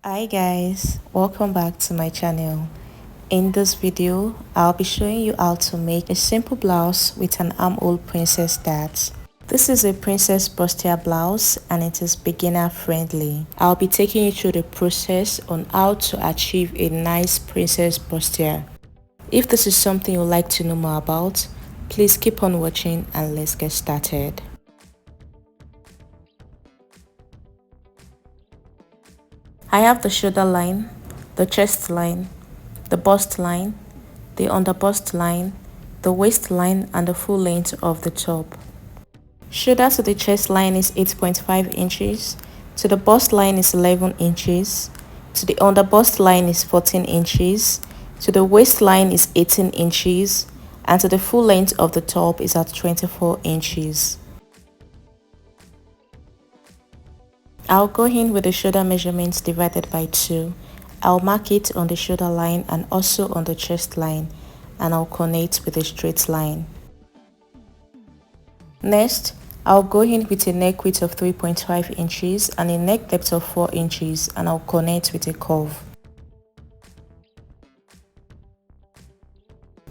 Hi guys, welcome back to my channel. In this video, I'll be showing you how to make a simple blouse with an armhole princess dart. This is a princess bustier blouse and it is beginner friendly. I'll be taking you through the process on how to achieve a nice princess bustier. If this is something you'd like to know more about, please keep on watching and let's get started. I have the shoulder line, the chest line, the bust line, the underbust line, the waist line and the full length of the top. Shoulder to the chest line is 8.5 inches, to the bust line is 11 inches, to the underbust line is 14 inches, to the waist line is 18 inches, and to the full length of the top is at 24 inches. I'll go in with the shoulder measurements divided by 2. I'll mark it on the shoulder line and also on the chest line, and I'll connect with a straight line. Next, I'll go in with a neck width of 3.5 inches and a neck depth of 4 inches and I'll connect with a curve.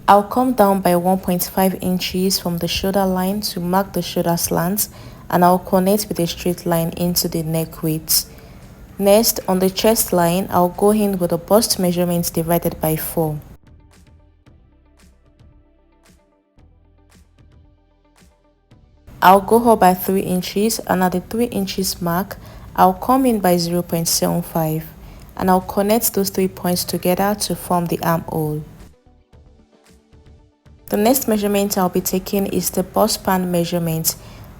I'll come down by 1.5 inches from the shoulder line to mark the shoulder slant and I'll connect with a straight line into the neck width. Next, on the chest line, I'll go in with the bust measurements divided by 4. I'll go up by 3 inches and at the 3 inches mark, I'll come in by 0.75 and I'll connect those 3 points together to form the armhole. The next measurement I'll be taking is the bust span measurement,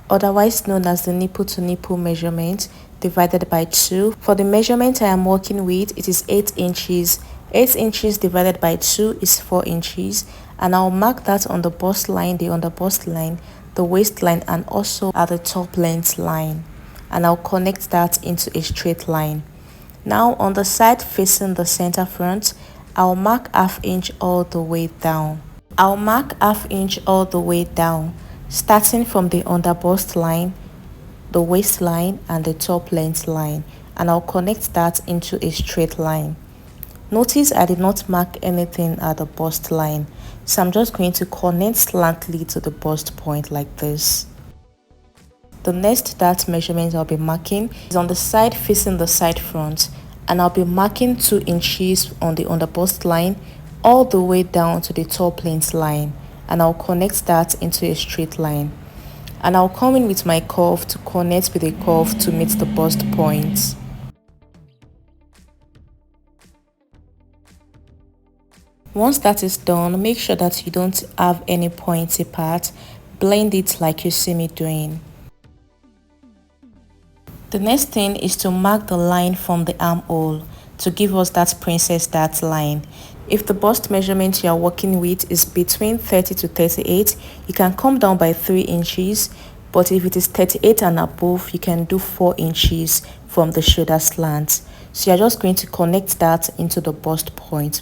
otherwise known as the nipple to nipple measurement, divided by 2. For the measurement I am working with, it is 8 inches. 8 inches divided by 2 is 4 inches, and I'll mark that on the bust line, the underbust line, the waistline, and also at the top length line, and I'll connect that into a straight line. Now on the side facing the center front, I'll mark ½ inch all the way down. I'll mark ½ inch all the way down, starting from the underbust line, the waistline and the top length line, and I'll connect that into a straight line. Notice I did not mark anything at the bust line, so I'm just going to connect slightly to the bust point like this. The next dart measurement I'll be marking is on the side facing the side front, and I'll be marking 2 inches on the underbust line all the way down to the top length line, and I'll connect that into a straight line. And I'll come in with my curve to connect with a curve to meet the bust point. Once that is done, make sure that you don't have any pointy part. Blend it like you see me doing. The next thing is to mark the line from the armhole to give us that princess dart line. If the bust measurement you are working with is between 30 to 38, you can come down by 3 inches, but if it is 38 and above, you can do 4 inches from the shoulder slant. So you're just going to connect that into the bust point.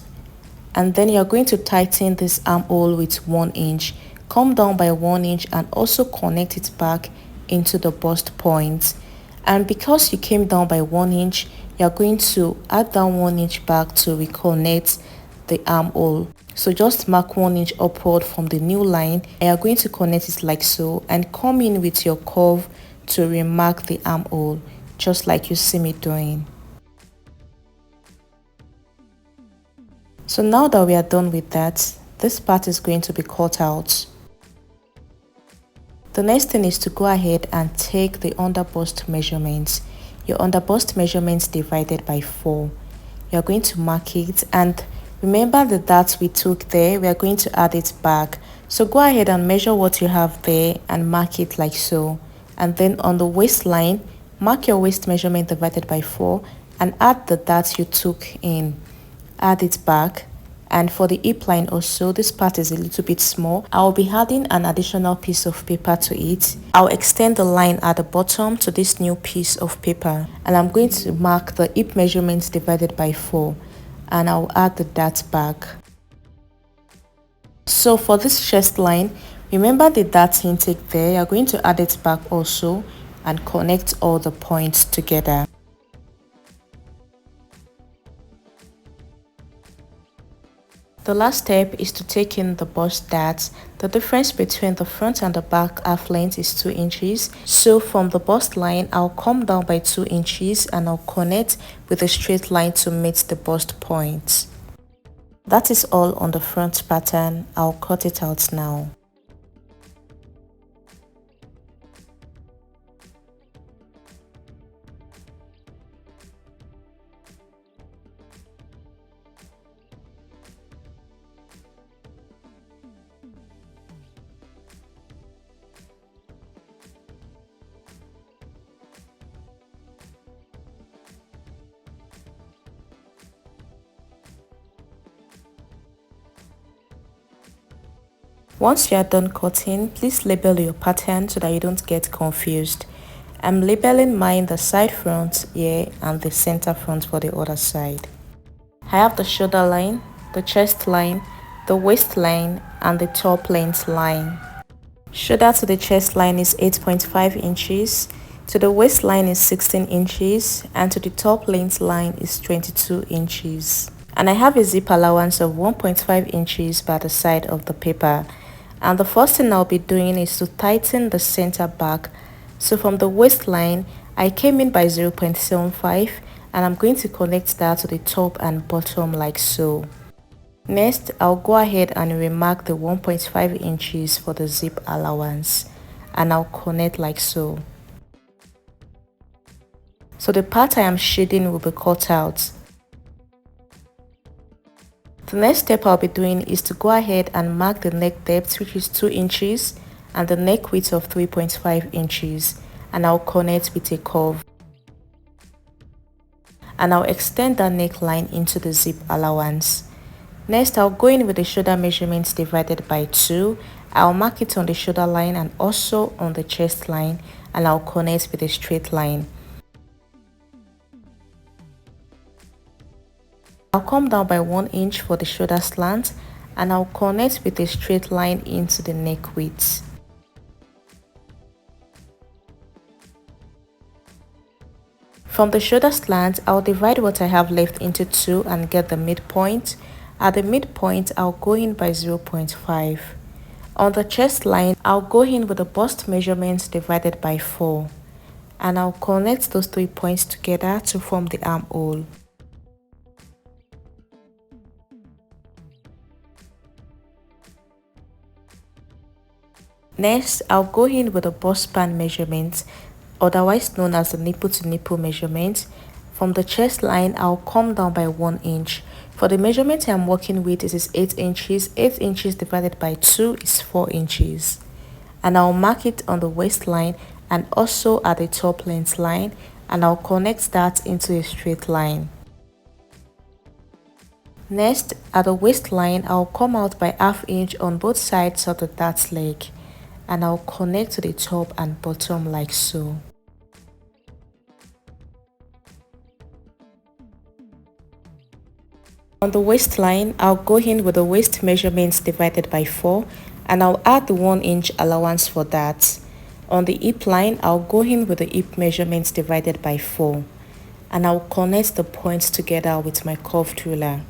And then you're going to tighten this armhole with 1 inch. Come down by 1 inch and also connect it back into the bust point. And because you came down by 1 inch, you're going to add down 1 inch back to reconnect the armhole. So just mark 1 inch upward from the new line and you're going to connect it like so and come in with your curve to remark the armhole, just like you see me doing. So now that we are done with that, this part is going to be cut out. The next thing is to go ahead and take the underbust measurements. Your underbust measurements divided by 4. You're going to mark it, and remember the dart we took there, we are going to add it back. So go ahead and measure what you have there and mark it like so. And then on the waistline, mark your waist measurement divided by 4 and add the dart you took in. Add it back. And for the hip line also, this part is a little bit small. I'll be adding an additional piece of paper to it. I'll extend the line at the bottom to this new piece of paper. And I'm going to mark the hip measurements divided by 4. And I'll add the dart back. So for this chest line, remember the dart intake there. You're going to add it back also and connect all the points together. The last step is to take in the bust dart. The difference between the front and the back half length is 2 inches. So from the bust line, I'll come down by 2 inches and I'll connect with a straight line to meet the bust point. That is all on the front pattern. I'll cut it out now. Once you are done cutting, please label your pattern so that you don't get confused. I'm labeling mine the side front here and the center front for the other side. I have the shoulder line, the chest line, the waist line and the top length line. Shoulder to the chest line is 8.5 inches, to the waist line is 16 inches and to the top length line is 22 inches. And I have a zip allowance of 1.5 inches by the side of the paper. And the first thing I'll be doing is to tighten the center back. So from the waistline, I came in by 0.75 and I'm going to connect that to the top and bottom like so. Next, I'll go ahead and remark the 1.5 inches for the zip allowance and I'll connect like so. So the part I am shading will be cut out. The next step I'll be doing is to go ahead and mark the neck depth, which is 2 inches, and the neck width of 3.5 inches, and I'll connect with a curve. And I'll extend that neckline into the zip allowance. Next, I'll go in with the shoulder measurements divided by 2. I'll mark it on the shoulder line and also on the chest line, and I'll connect with a straight line. I'll come down by 1 inch for the shoulder slant and I'll connect with a straight line into the neck width. From the shoulder slant, I'll divide what I have left into 2 and get the midpoint. At the midpoint, I'll go in by 0.5. On the chest line, I'll go in with the bust measurements divided by 4. And I'll connect those 3 points together to form the armhole. Next, I'll go in with the bust span measurement, otherwise known as the nipple to nipple measurement. From the chest line, I'll come down by 1 inch. For the measurement I'm working with, this is 8 inches. 8 inches divided by 2 is 4 inches. And I'll mark it on the waistline and also at the top length line, and I'll connect that into a straight line. Next, at the waistline, I'll come out by ½ inch on both sides of the dart leg. And I'll connect to the top and bottom like so. On the waistline, I'll go in with the waist measurements divided by 4 and I'll add the 1 inch allowance for that. On the hip line, I'll go in with the hip measurements divided by 4 and I'll connect the points together with my curved ruler.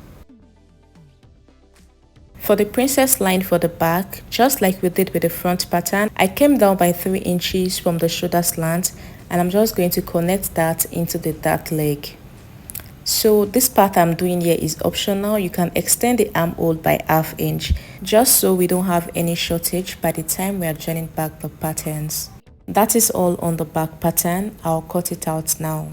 For the princess line for the back, just like we did with the front pattern, I came down by 3 inches from the shoulder slant and I'm just going to connect that into the dart leg. So this part I'm doing here is optional. You can extend the armhole by ½ inch just so we don't have any shortage by the time we are joining back the patterns. That is all on the back pattern. I'll cut it out now.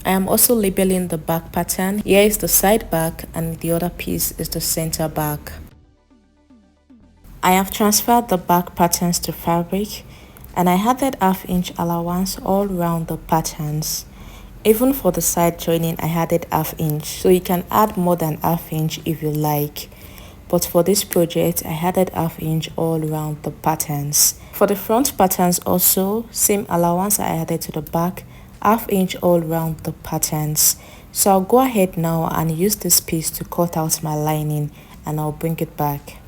I am also labeling the back pattern. Here is the side back and the other piece is the center back. I have transferred the back patterns to fabric and I added ½ inch allowance all around the patterns. Even for the side joining, I added ½ inch, so you can add more than ½ inch if you like. But for this project, I added ½ inch all around the patterns. For the front patterns also, same allowance I added to the back, ½ inch all around the patterns. So I'll go ahead now and use this piece to cut out my lining and I'll bring it back.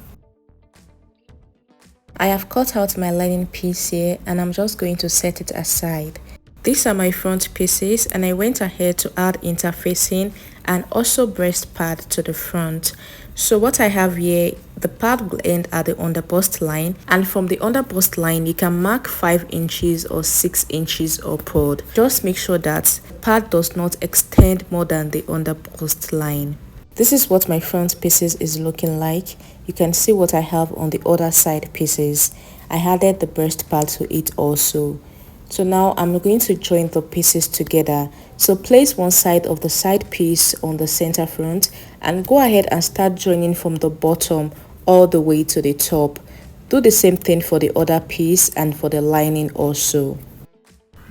I have cut out my lining piece here and I'm just going to set it aside. These are my front pieces and I went ahead to add interfacing and also breast pad to the front. So what I have here, the pad will end at the underbust line, and from the underbust line you can mark 5 inches or 6 inches upward. Just make sure that pad does not extend more than the underbust line. This is what my front pieces is looking like. You can see what I have on the other side pieces. I added the breast pad to it also. So now I'm going to join the pieces together. So place one side of the side piece on the center front and go ahead and start joining from the bottom all the way to the top. Do the same thing for the other piece and for the lining also.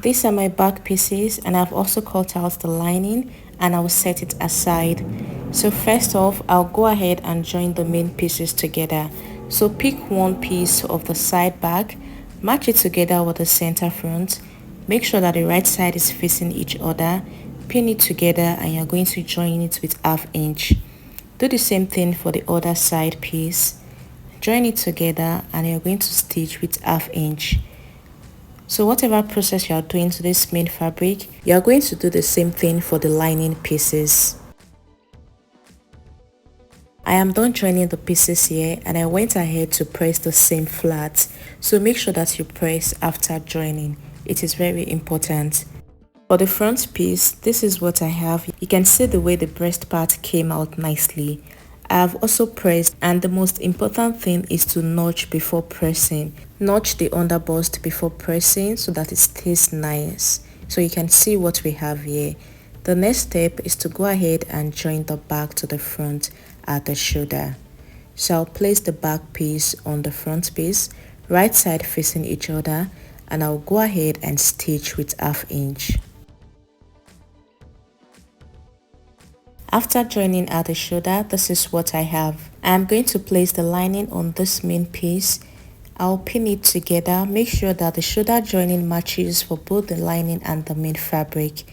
These are my back pieces and I've also cut out the lining and I'll set it aside. So first off, I'll go ahead and join the main pieces together. So pick one piece of the side back, match it together with the center front, make sure that the right side is facing each other, pin it together and you're going to join it with 1/2 inch. Do the same thing for the other side piece, join it together and you're going to stitch with 1/2 inch. So whatever process you are doing to this main fabric, you are going to do the same thing for the lining pieces. I am done joining the pieces here and I went ahead to press the seam flat. So make sure that you press after joining. It is very important. For the front piece, this is what I have. You can see the way the breast part came out nicely. I have also pressed, and the most important thing is to notch before pressing. Notch the underbust before pressing so that it stays nice. So you can see what we have here. The next step is to go ahead and join the back to the front at the shoulder. So I'll place the back piece on the front piece, right side facing each other, and I'll go ahead and stitch with 1/2 inch. After joining at the shoulder, this is what I have. I am going to place the lining on this main piece. I'll pin it together. Make sure that the shoulder joining matches for both the lining and the main fabric.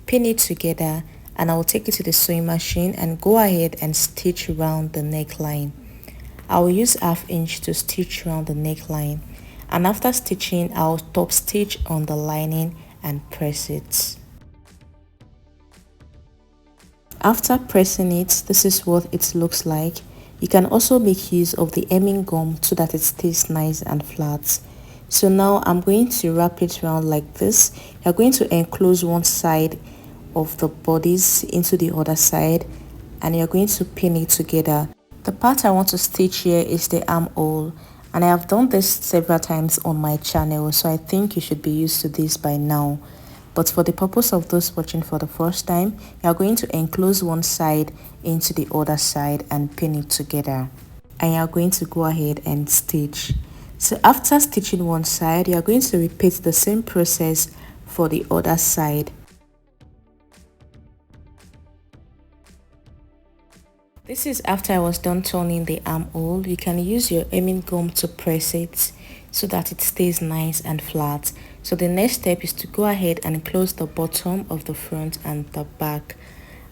Pin it together and I'll take it to the sewing machine and go ahead and stitch around the neckline. I'll use 1/2 inch to stitch around the neckline, and after stitching I'll top stitch on the lining and press it. After pressing it, this is what it looks like. You can also make use of the hemming gum so that it stays nice and flat. So now I'm going to wrap it around like this. You're going to enclose one side of the bodies into the other side and you're going to pin it together. The part I want to stitch here is the armhole, and I have done this several times on my channel, so I think you should be used to this by now. But for the purpose of those watching for the first time, you are going to enclose one side into the other side and pin it together. And you are going to go ahead and stitch. So after stitching one side, you are going to repeat the same process for the other side. This is after I was done turning the armhole. You can use your hemming gum to press it so that it stays nice and flat. So the next step is to go ahead and close the bottom of the front and the back.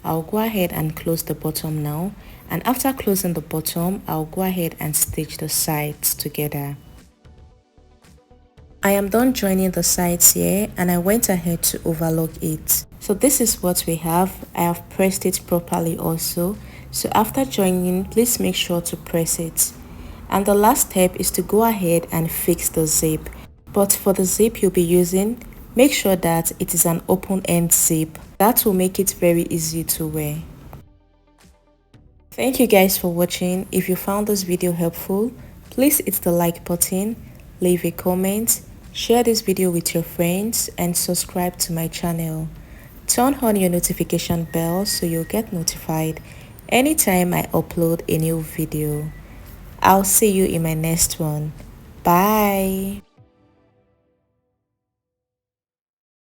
I'll go ahead and close the bottom now, and after closing the bottom, I'll go ahead and stitch the sides together. I am done joining the sides here and I went ahead to overlock it. So this is what we have. I have pressed it properly also. So after joining, please make sure to press it. And the last step is to go ahead and fix the zip. But for the zip you'll be using, make sure that it is an open end zip. That will make it very easy to wear. Thank you guys for watching. If you found this video helpful, please hit the like button, leave a comment, share this video with your friends, and subscribe to my channel. Turn on your notification bell so you'll get notified anytime I upload a new video. I'll see you in my next one. Bye.